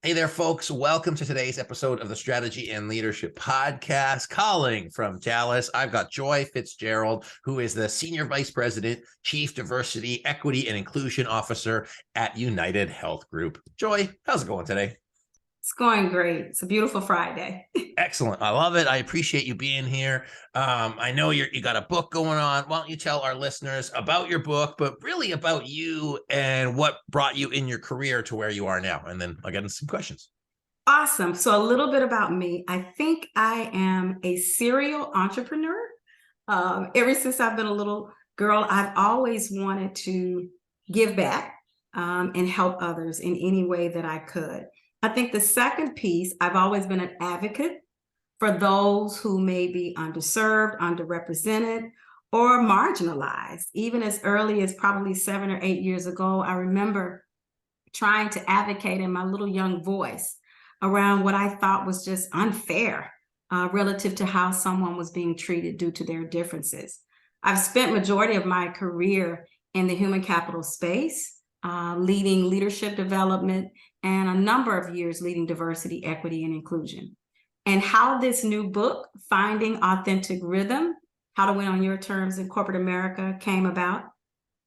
Hey there, folks. Welcome to today's episode of the Strategy and Leadership Podcast. Calling from Dallas, I've got Joy Fitzgerald, who is the Senior Vice President, Chief Diversity, Equity, and Inclusion Officer at United Health Group. Joy, how's it going today? It's going great. It's a beautiful Friday. Excellent. I love it. I appreciate you being here. I know you got a book going on. Why don't you tell our listeners about your book, but really about you and what brought you in your career to where you are now? And then I'll get into some questions. Awesome. So a little bit about me. I think I am a serial entrepreneur. Ever since I've been a little girl, I've always wanted to give back and help others in any way that I could. I think the second piece, I've always been an advocate for those who may be underserved, underrepresented, or marginalized. Even as early as probably 7 or 8 years ago, I remember trying to advocate in my little young voice around what I thought was just unfair relative to how someone was being treated due to their differences. I've spent majority of my career in the human capital space, leading leadership development, and a number of years leading diversity, equity, and inclusion. And how this new book, Finding Authentic Rhythm, How to Win on Your Terms in Corporate America, came about,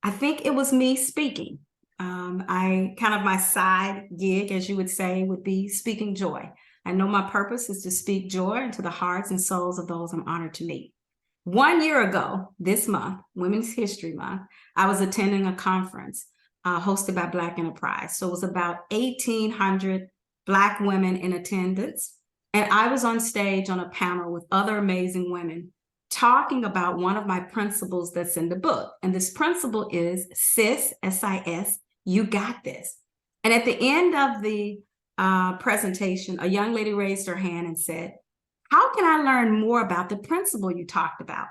I think it was me speaking. My side gig, as you would say, would be speaking joy. I know my purpose is to speak joy into the hearts and souls of those I'm honored to meet. 1 year ago, this month, Women's History Month, I was attending a conference hosted by Black Enterprise. So it was about 1,800 Black women in attendance. And I was on stage on a panel with other amazing women talking about one of my principles that's in the book. And this principle is SIS, S-I-S, you got this. And at the end of the presentation, a young lady raised her hand and said, how can I learn more about the principle you talked about?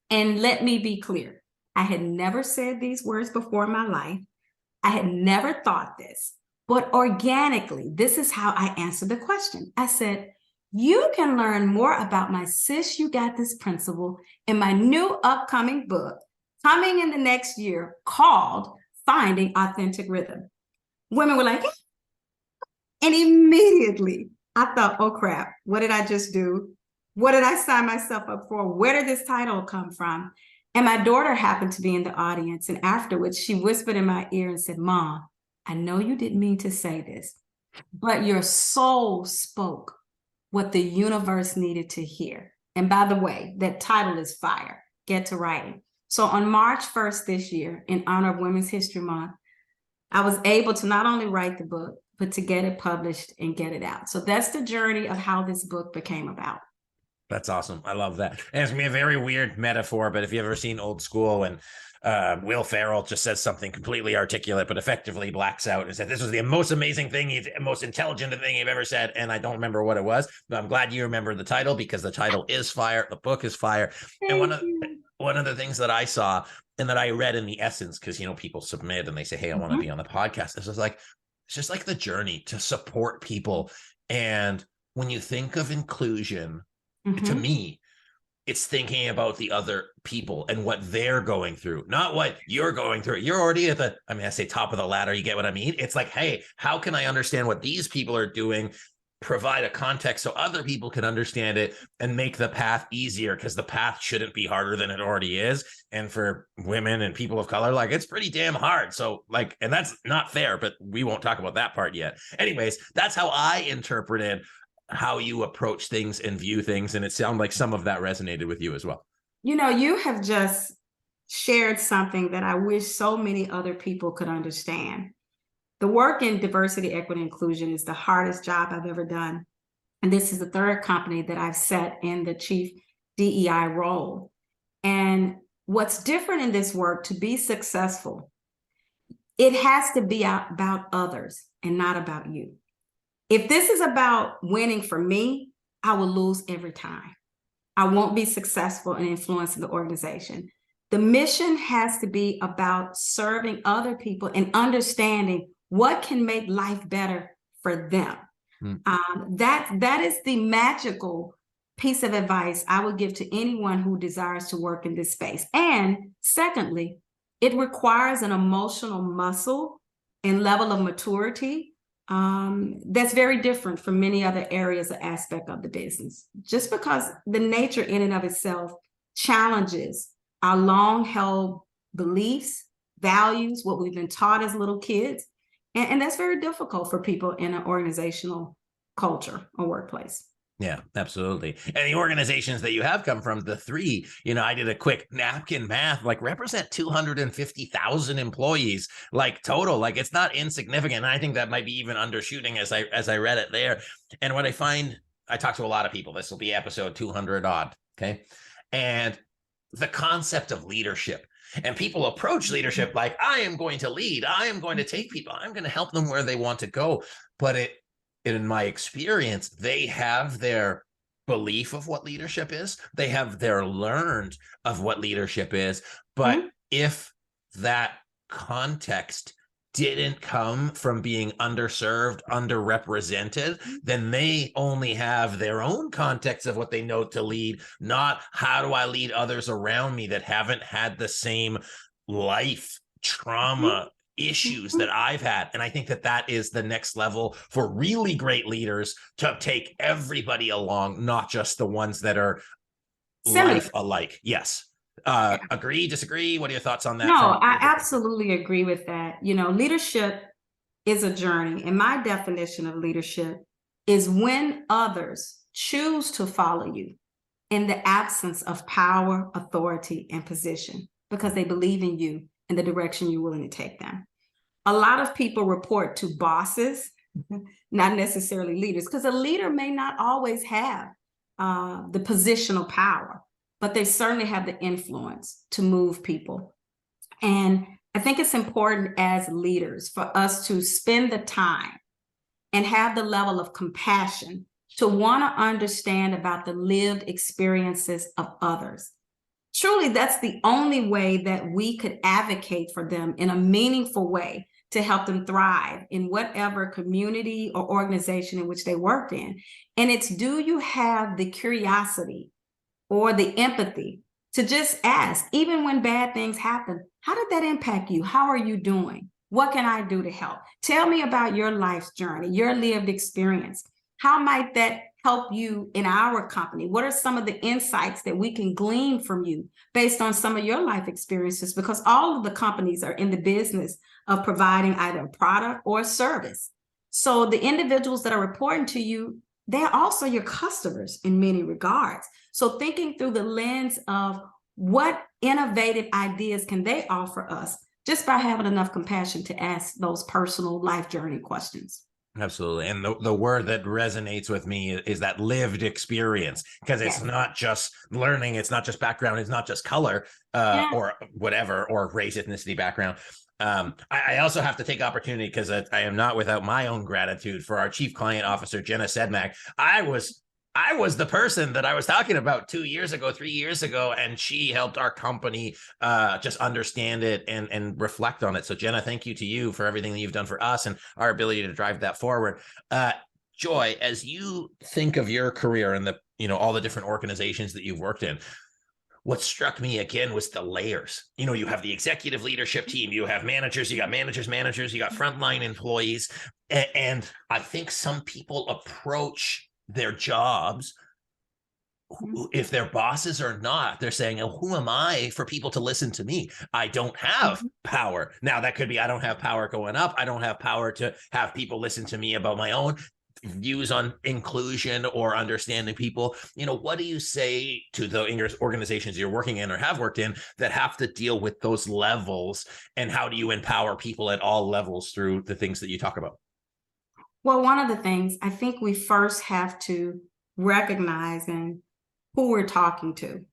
And let me be clear. I had never said these words before in my life. I had never thought this, but organically, this is how I answered the question. I said, you can learn more about my SIS, you got this principle in my new upcoming book coming in the next year called Finding Authentic Rhythm. Women were like, and immediately I thought, oh crap, what did I just do? What did I sign myself up for? Where did this title come from? And my daughter happened to be in the audience. And afterwards, she whispered in my ear and said, Mom, I know you didn't mean to say this, but your soul spoke what the universe needed to hear. And by the way, that title is fire. Get to writing. So on March 1st this year, in honor of Women's History Month, I was able to not only write the book, but to get it published and get it out. So that's the journey of how this book became about. That's awesome. I love that. And it's going to be a very weird metaphor, but if you've ever seen Old School and Will Ferrell just says something completely articulate, but effectively blacks out and said, this was the most amazing thing, most intelligent thing you've ever said. And I don't remember what it was, but I'm glad you remember the title because the title is fire. The book is fire. And one of the things that I saw and that I read in the essence, because, people submit and they say, hey, I want to be on the podcast. This is like, it's just like the journey to support people. And when you think of inclusion, to me, it's thinking about the other people and what they're going through, not what you're going through. You're already at I say top of the ladder. You get what I mean? It's like, hey, how can I understand what these people are doing? Provide a context so other people can understand it and make the path easier, because the path shouldn't be harder than it already is. And for women and people of color, it's pretty damn hard. So and that's not fair, but we won't talk about that part yet. Anyways, that's how I interpreted how you approach things and view things. And it sounded like some of that resonated with you as well. You have just shared something that I wish so many other people could understand. The work in diversity, equity, inclusion is the hardest job I've ever done. And this is the third company that I've set in the chief DEI role. And what's different in this work, to be successful, it has to be about others and not about you. If this is about winning for me, I will lose every time. I won't be successful in influencing the organization. The mission has to be about serving other people and understanding what can make life better for them. That is the magical piece of advice I would give to anyone who desires to work in this space. And secondly, it requires an emotional muscle and level of maturity that's very different from many other areas or aspect of the business, just because the nature in and of itself challenges our long-held beliefs, values, what we've been taught as little kids. And that's very difficult for people in an organizational culture or workplace. Yeah, absolutely. And the organizations that you have come from, the three, I did a quick napkin math, like represent 250,000 employees, like total, like it's not insignificant. And I think that might be even undershooting as I read it there. And what I find, I talk to a lot of people, this will be episode 200 odd. Okay. And the concept of leadership, and people approach leadership like, I am going to lead, I am going to take people, I'm going to help them where they want to go. But in my experience, they have their belief of what leadership is. They have their learned of what leadership is. But if that context didn't come from being underserved, underrepresented, then they only have their own context of what they know to lead, not how do I lead others around me that haven't had the same life trauma issues that I've had. And I think that is the next level for really great leaders, to take everybody along, not just the ones that are life alike. Yes. Agree, disagree? What are your thoughts on that? No, I absolutely agree with that. Leadership is a journey. And my definition of leadership is when others choose to follow you in the absence of power, authority, and position, because they believe in you and the direction you're willing to take them. A lot of people report to bosses, not necessarily leaders, because a leader may not always have the positional power, but they certainly have the influence to move people. And I think it's important as leaders for us to spend the time and have the level of compassion to want to understand about the lived experiences of others. Truly, that's the only way that we could advocate for them in a meaningful way to help them thrive in whatever community or organization in which they work in. And it's, do you have the curiosity or the empathy to just ask, even when bad things happen, how did that impact you? How are you doing? What can I do to help? Tell me about your life's journey, your lived experience. How might that help you in our company? What are some of the insights that we can glean from you based on some of your life experiences? Because all of the companies are in the business of providing either a product or a service. So the individuals that are reporting to you, they're also your customers in many regards. So thinking through the lens of what innovative ideas can they offer us, just by having enough compassion to ask those personal life journey questions. Absolutely. And the word that resonates with me is that lived experience, because it's not just learning, it's not just background, it's not just color or whatever, or race, ethnicity, background. I also have to take opportunity, because I am not without my own gratitude for our Chief Client Officer, Jenna Sedmak. I was the person that I was talking about 2 years ago, 3 years ago, and she helped our company just understand it and reflect on it. So Jenna, thank you to you for everything that you've done for us and our ability to drive that forward. Joy, as you think of your career and all the different organizations that you've worked in, what struck me again was the layers. You have the executive leadership team, you have managers, you got managers, you got frontline employees. And I think some people approach their jobs, if they're bosses or not, they're saying, oh, who am I for people to listen to me? I don't have power. Now that could be, I don't have power going up. I don't have power to have people listen to me about my own views on inclusion or understanding people. What do you say to the organizations you're working in or have worked in that have to deal with those levels, and how do you empower people at all levels through the things that you talk about? Well, one of the things I think we first have to recognize in who we're talking to.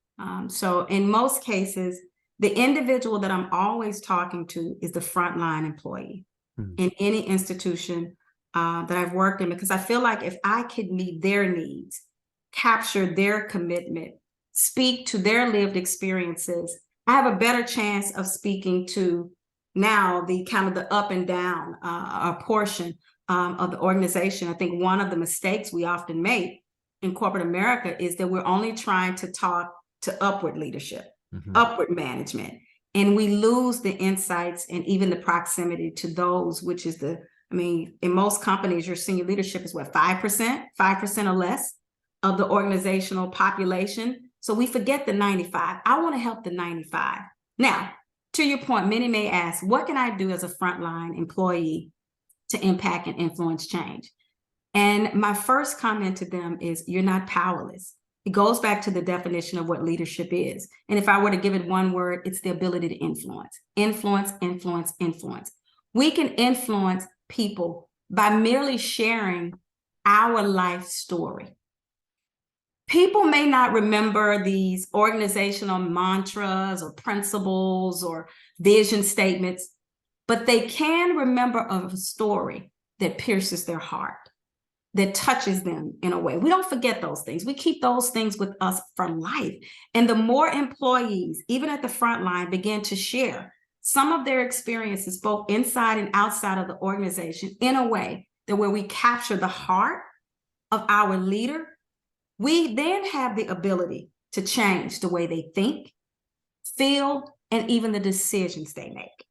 So in most cases, the individual that I'm always talking to is the frontline employee in any institution that I've worked in, because I feel like if I could meet their needs, capture their commitment, speak to their lived experiences, I have a better chance of speaking to now the kind of the up and down portion of the organization. I think one of the mistakes we often make in corporate America is that we're only trying to talk to upward leadership, upward management, and we lose the insights and even the proximity to those, which is the I mean, in most companies, your senior leadership is what, 5% or less of the organizational population. So we forget the 95. I want to help the 95. Now, to your point, many may ask, what can I do as a frontline employee to impact and influence change? And my first comment to them is, you're not powerless. It goes back to the definition of what leadership is. And if I were to give it one word, it's the ability to influence. Influence, influence, influence. We can influence people by merely sharing our life story. People may not remember these organizational mantras or principles or vision statements, but they can remember a story that pierces their heart, that touches them in a way. We don't forget those things. We keep those things with us for life. And the more employees, even at the front line, begin to share some of their experiences, both inside and outside of the organization, in a way that where we capture the heart of our leader, we then have the ability to change the way they think, feel, and even the decisions they make.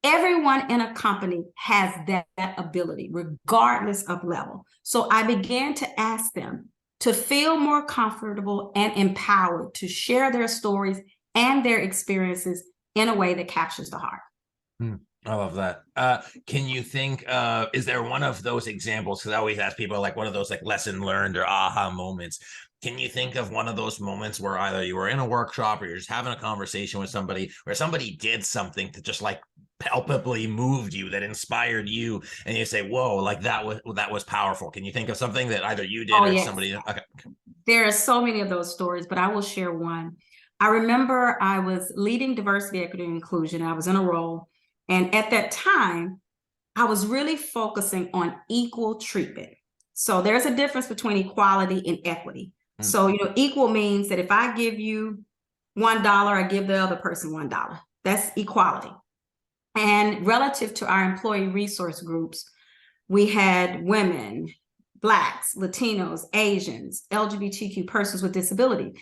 Everyone in a company has that ability, regardless of level. So I began to ask them to feel more comfortable and empowered to share their stories and their experiences in a way that captures the heart. I love that. Can you think, is there one of those examples? Because I always ask people, like, one of those like lesson learned or aha moments. Can you think of one of those moments where either you were in a workshop or you're just having a conversation with somebody where somebody did something that just like palpably moved you, that inspired you, and you say, whoa, like that was powerful? Can you think of something that either you did or yes. somebody? Okay. There are so many of those stories, but I will share one. I remember I was leading diversity, equity, and inclusion. I was in a role. And at that time, I was really focusing on equal treatment. So there's a difference between equality and equity. So, equal means that if I give you $1, I give the other person $1. That's equality. And relative to our employee resource groups, we had women, Blacks, Latinos, Asians, LGBTQ persons with disability.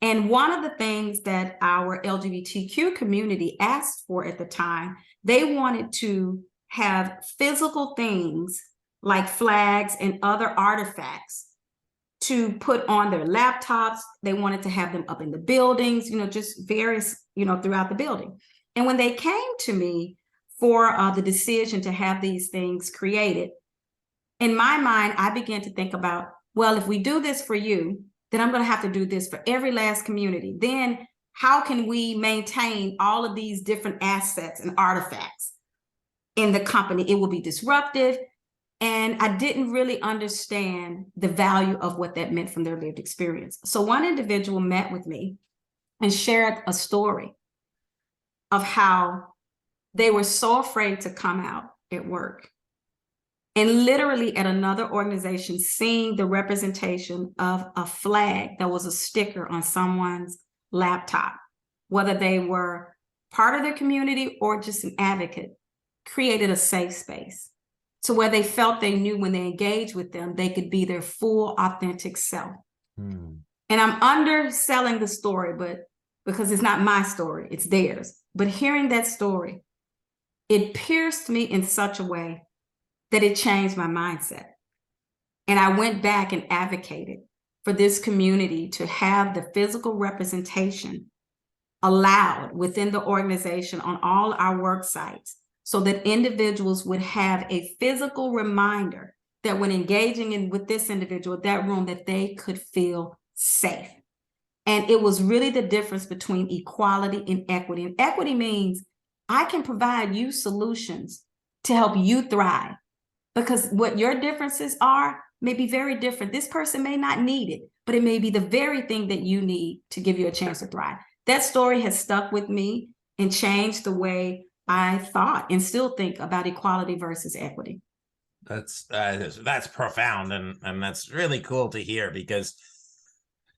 And one of the things that our LGBTQ community asked for at the time, they wanted to have physical things like flags and other artifacts to put on their laptops. They wanted to have them up in the buildings, just various, throughout the building. And when they came to me for the decision to have these things created, in my mind, I began to think about, well, if we do this for you, then I'm going to have to do this for every last community. Then how can we maintain all of these different assets and artifacts in the company? It will be disruptive. And I didn't really understand the value of what that meant from their lived experience. So one individual met with me and shared a story of how they were so afraid to come out at work. And literally at another organization, seeing the representation of a flag that was a sticker on someone's laptop, whether they were part of their community or just an advocate, created a safe space. So where they felt they knew when they engaged with them, they could be their full, authentic self. And I'm underselling the story, but because it's not my story, it's theirs. But hearing that story, it pierced me in such a way that it changed my mindset. And I went back and advocated for this community to have the physical representation allowed within the organization on all our work sites, so that individuals would have a physical reminder that when engaging with this individual, that room, that they could feel safe. And it was really the difference between equality and equity. And equity means I can provide you solutions to help you thrive, because what your differences are may be very different. This person may not need it, but it may be the very thing that you need to give you a chance to thrive. That story has stuck with me and changed the way I thought and still think about equality versus equity. That's profound, and that's really cool to hear, because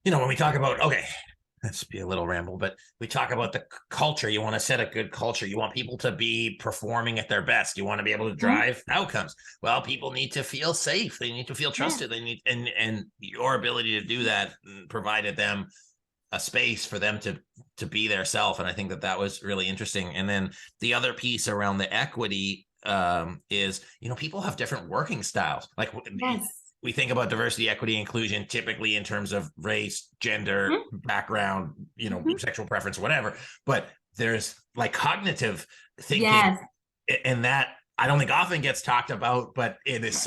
when we talk about, okay, let's be a little ramble, but we talk about the culture. You want to set a good culture. You want people to be performing at their best. You want to be able to drive outcomes. Well, people need to feel safe. They need to feel trusted. They need, and your ability to do that provided them a space for them to be their self. And I think that was really interesting. And then the other piece around the equity, is, people have different working styles. Like Yes. we think about diversity, equity, inclusion, typically in terms of race, gender, Mhm. background, Mhm. sexual preference, whatever. But there's like cognitive thinking, Yes. and that I don't think often gets talked about, but it is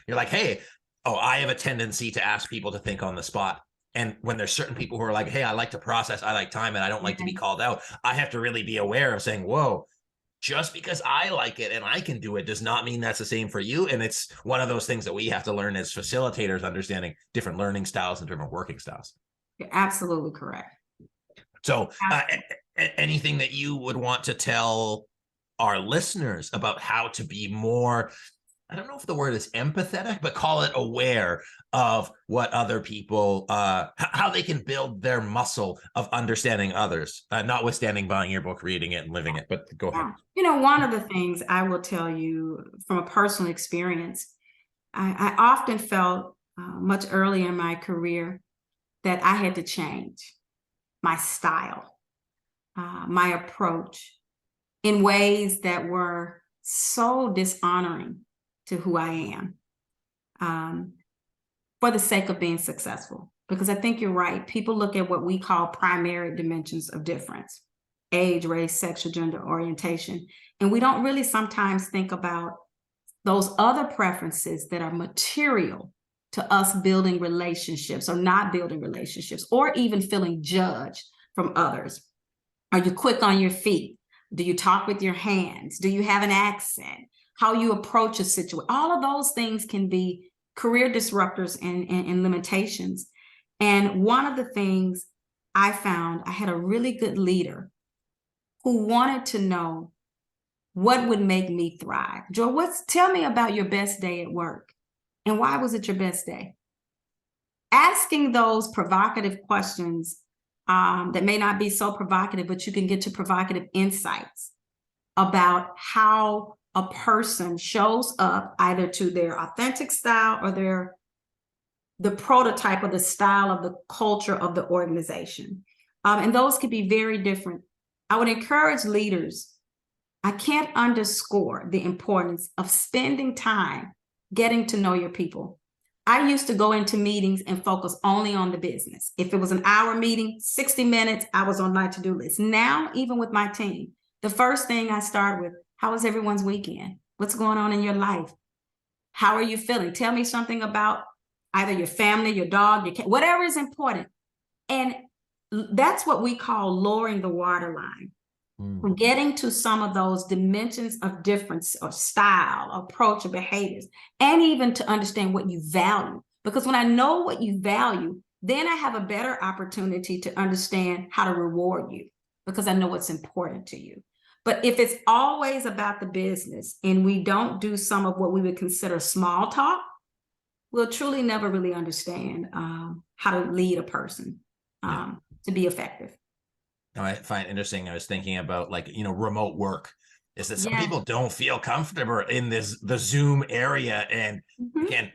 you're like, hey, oh, I have a tendency to ask people to think on the spot. And when there's certain people who are like, hey, I like to process, I like time, and I don't like to be Yes. called out, I have to really be aware of saying, whoa, just because I like it and I can do it does not mean that's the same for you. And it's one of those things that we have to learn as facilitators, understanding different learning styles and different working styles. You're absolutely correct. So anything that you would want to tell our listeners about how to be more, I don't know if the word is empathetic, but call it aware of what other people, how they can build their muscle of understanding others, notwithstanding buying your book, reading it, and living it. But go ahead. One of the things I will tell you from a personal experience, I often felt much earlier in my career that I had to change my style, my approach in ways that were so dishonoring to who I am, for the sake of being successful. Because I think you're right. People look at what we call primary dimensions of difference: age, race, sexual, gender, orientation. And we don't really sometimes think about those other preferences that are material to us building relationships or not building relationships, or even feeling judged from others. Are you quick on your feet? Do you talk with your hands? Do you have an accent? How you approach a situation? All of those things can be career disruptors and limitations. And one of the things I found, I had a really good leader who wanted to know what would make me thrive. Joy, tell me about your best day at work, and why was it your best day? Asking those provocative questions that may not be so provocative, but you can get to provocative insights about how a person shows up either to their authentic style or the prototype of the style of the culture of the organization. And those could be very different. I would encourage leaders. I can't underscore the importance of spending time getting to know your people. I used to go into meetings and focus only on the business. If it was an hour meeting, 60 minutes, I was on my to-do list. Now, even with my team, the first thing I start with, how was everyone's weekend? What's going on in your life? How are you feeling? Tell me something about either your family, your dog, your cat, whatever is important. And that's what we call lowering the waterline. Getting to some of those dimensions of difference or style, approach, or behaviors, and even to understand what you value. Because when I know what you value, then I have a better opportunity to understand how to reward you, because I know what's important to you. But if it's always about the business and we don't do some of what we would consider small talk, we'll truly never really understand how to lead a person to be effective. I find interesting. I was thinking about remote work is that some Yeah. people don't feel comfortable in the Zoom area. And again,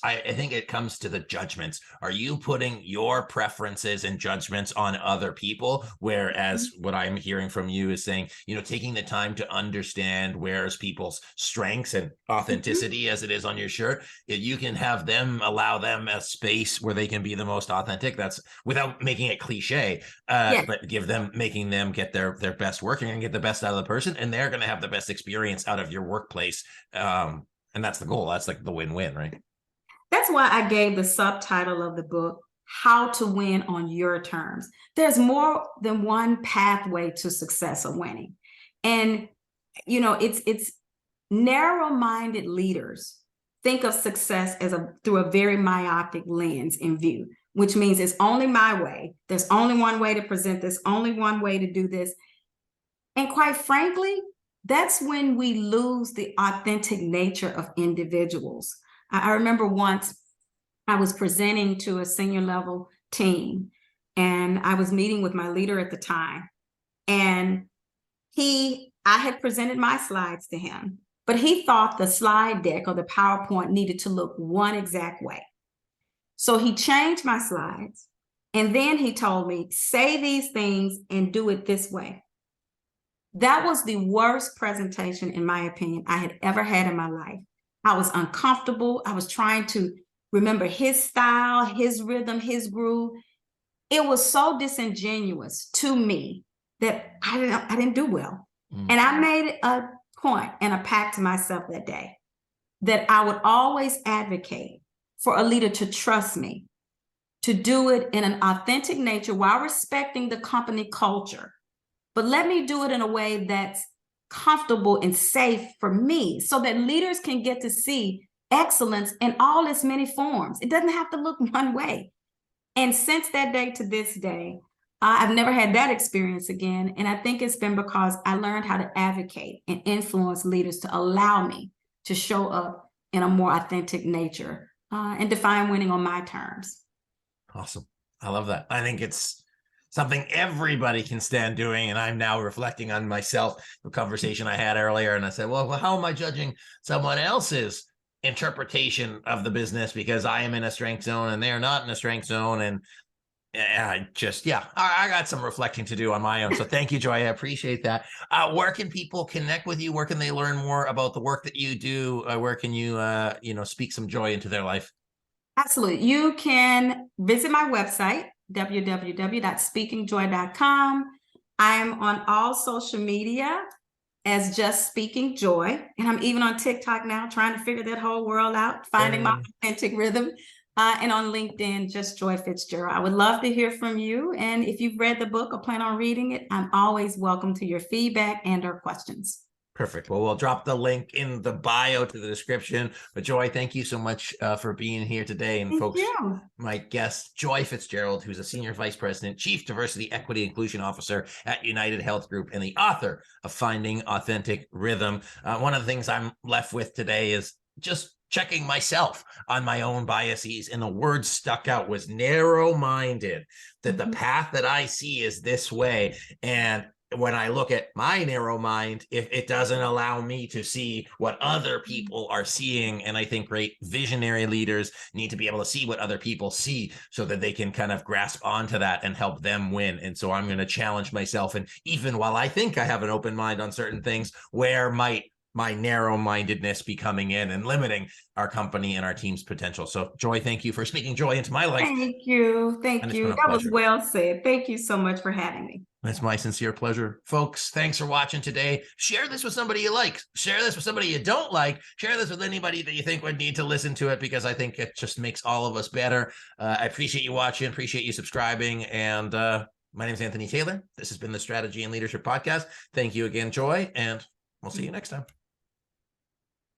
I think it comes to the judgments. Are you putting your preferences and judgments on other people? Whereas what I'm hearing from you is saying, taking the time to understand where's people's strengths and authenticity, as it is on your shirt, you can have them, allow them a space where they can be the most authentic. That's without making it cliche, but making them get their best work. You're going to get the best out of the person, and they're going to have the best experience out of your workplace. And that's the goal. That's like the win-win, right? That's why I gave the subtitle of the book, How to Win on Your Terms. There's more than one pathway to success or winning. And, it's narrow-minded leaders think of success through a very myopic lens in view, which means it's only my way. There's only one way to present this, only one way to do this. And quite frankly, that's when we lose the authentic nature of individuals. I remember once I was presenting to a senior level team, and I was meeting with my leader at the time. And I had presented my slides to him, but he thought the slide deck or the PowerPoint needed to look one exact way. So he changed my slides, and then he told me, say these things and do it this way. That was the worst presentation, in my opinion, I had ever had in my life. I was uncomfortable. I was trying to remember his style, his rhythm, his groove. It was so disingenuous to me that I didn't do well. And I made a point and a pact to myself that day that I would always advocate for a leader to trust me, to do it in an authentic nature while respecting the company culture. But let me do it in a way that's comfortable and safe for me so that leaders can get to see excellence in all its many forms. It doesn't have to look one way. And since that day to this day, I've never had that experience again. And I think it's been because I learned how to advocate and influence leaders to allow me to show up in a more authentic nature and define winning on my terms. Awesome. I love that. I think it's something everybody can stand doing. And I'm now reflecting on myself, the conversation I had earlier. And I said, well, how am I judging someone else's interpretation of the business because I am in a strength zone and they're not in a strength zone? And I got some reflecting to do on my own. So thank you, Joy. I appreciate that. Where can people connect with you? Where can they learn more about the work that you do? Where can you, speak some joy into their life? Absolutely. You can visit my website, www.speakingjoy.com. I'm on all social media as Just Speaking Joy. And I'm even on TikTok now, trying to figure that whole world out, finding my authentic rhythm. And on LinkedIn, just Joy Fitzgerald. I would love to hear from you. And if you've read the book or plan on reading it, I'm always welcome to your feedback and or questions. Perfect. Well, we'll drop the link in the bio to the description. But Joy, thank you so much for being here today. And folks, my guest, Joy Fitzgerald, who's a Senior Vice President, Chief Diversity, Equity, Inclusion Officer at United Health Group and the author of Finding Authentic Rhythm. One of the things I'm left with today is just checking myself on my own biases. And the word stuck out was narrow-minded, that the path that I see is this way. And when I look at my narrow mind, if it doesn't allow me to see what other people are seeing, and I think great visionary leaders need to be able to see what other people see so that they can kind of grasp onto that and help them win. And so I'm going to challenge myself. And even while I think I have an open mind on certain things, where might my narrow-mindedness be coming in and limiting our company and our team's potential? So Joy, thank you for speaking joy into my life. Thank you. Thank you. That was well said. Thank you so much for having me. It's my sincere pleasure. Folks, thanks for watching today. Share this with somebody you like. Share this with somebody you don't like. Share this with anybody that you think would need to listen to it, because I think it just makes all of us better. I appreciate you watching, appreciate you subscribing. And my name is Anthony Taylor. This has been the Strategy and Leadership Podcast. Thank you again, Joy, and we'll see you next time.